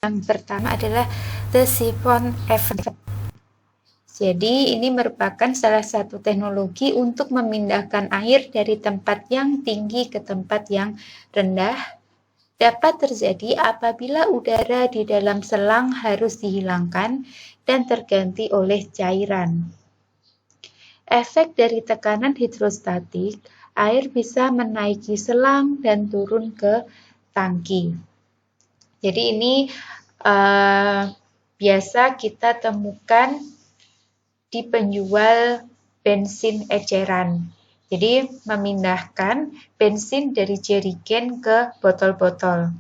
Yang pertama adalah the siphon effect. Jadi ini merupakan salah satu teknologi untuk memindahkan air dari tempat yang tinggi ke tempat yang rendah. Dapat terjadi apabila udara di dalam selang harus dihilangkan dan terganti oleh cairan. Efek dari tekanan hidrostatik, air bisa menaiki selang dan turun ke tangki. Jadi ini biasa kita temukan di penjual bensin eceran. Jadi memindahkan bensin dari jerigen ke botol-botol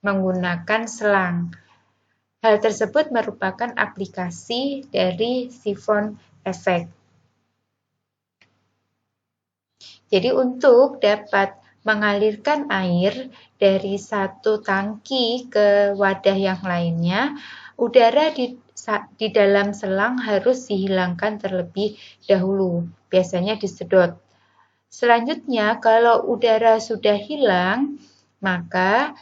menggunakan selang. Hal tersebut merupakan aplikasi dari siphon effect. Jadi untuk dapat mengalirkan air dari satu tangki ke wadah yang lainnya, udara di dalam selang harus dihilangkan terlebih dahulu, biasanya disedot. Selanjutnya, kalau udara sudah hilang, maka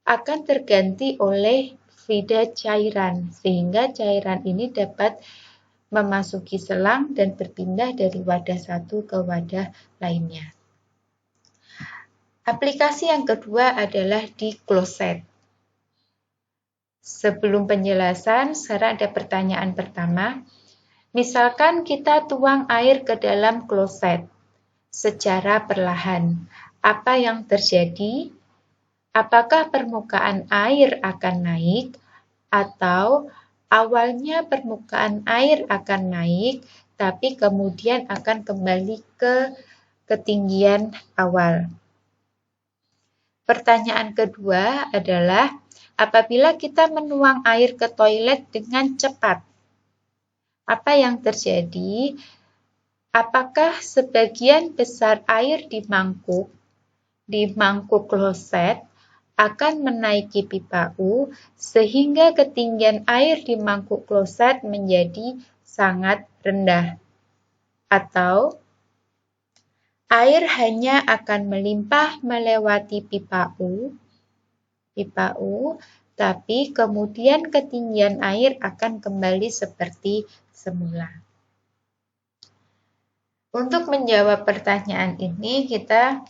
akan terganti oleh fluida cairan, sehingga cairan ini dapat memasuki selang dan berpindah dari wadah satu ke wadah lainnya. Aplikasi yang kedua adalah di kloset. Sebelum penjelasan, sekarang ada pertanyaan pertama. Misalkan kita tuang air ke dalam kloset secara perlahan. Apa yang terjadi? Apakah permukaan air akan naik atau awalnya permukaan air akan naik tapi kemudian akan kembali ke ketinggian awal? Pertanyaan kedua adalah apabila kita menuang air ke toilet dengan cepat, apa yang terjadi? Apakah sebagian besar air di mangkuk kloset akan menaiki pipa U sehingga ketinggian air di mangkuk kloset menjadi sangat rendah? Atau air hanya akan melimpah melewati pipa U, tapi kemudian ketinggian air akan kembali seperti semula. Untuk menjawab pertanyaan ini, kita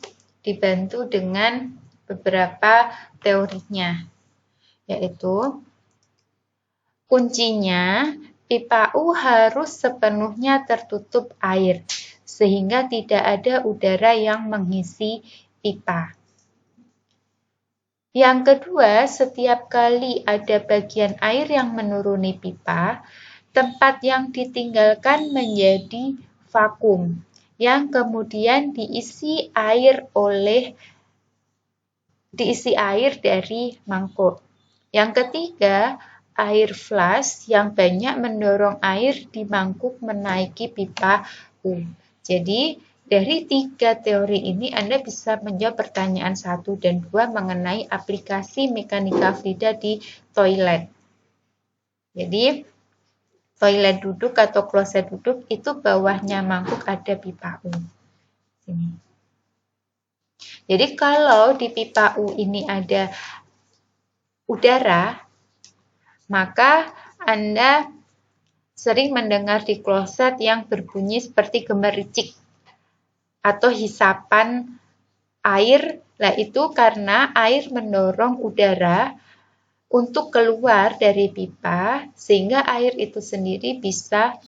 dibantu dengan beberapa teorinya, yaitu kuncinya pipa U harus sepenuhnya tertutup air, sehingga tidak ada udara yang mengisi pipa. Yang kedua, setiap kali ada bagian air yang menuruni pipa, tempat yang ditinggalkan menjadi vakum, yang kemudian diisi air dari mangkuk. Yang ketiga, air flush yang banyak mendorong air di mangkuk menaiki pipa U. Jadi, dari tiga teori ini Anda bisa menjawab pertanyaan 1 dan 2 mengenai aplikasi mekanika fluida di toilet. Jadi, toilet duduk atau kloset duduk itu bawahnya mangkuk ada pipa U. Sini. Jadi kalau di pipa U ini ada udara, maka Anda sering mendengar di kloset yang berbunyi seperti gemericik atau hisapan air. Nah, itu karena air mendorong udara untuk keluar dari pipa sehingga air itu sendiri bisa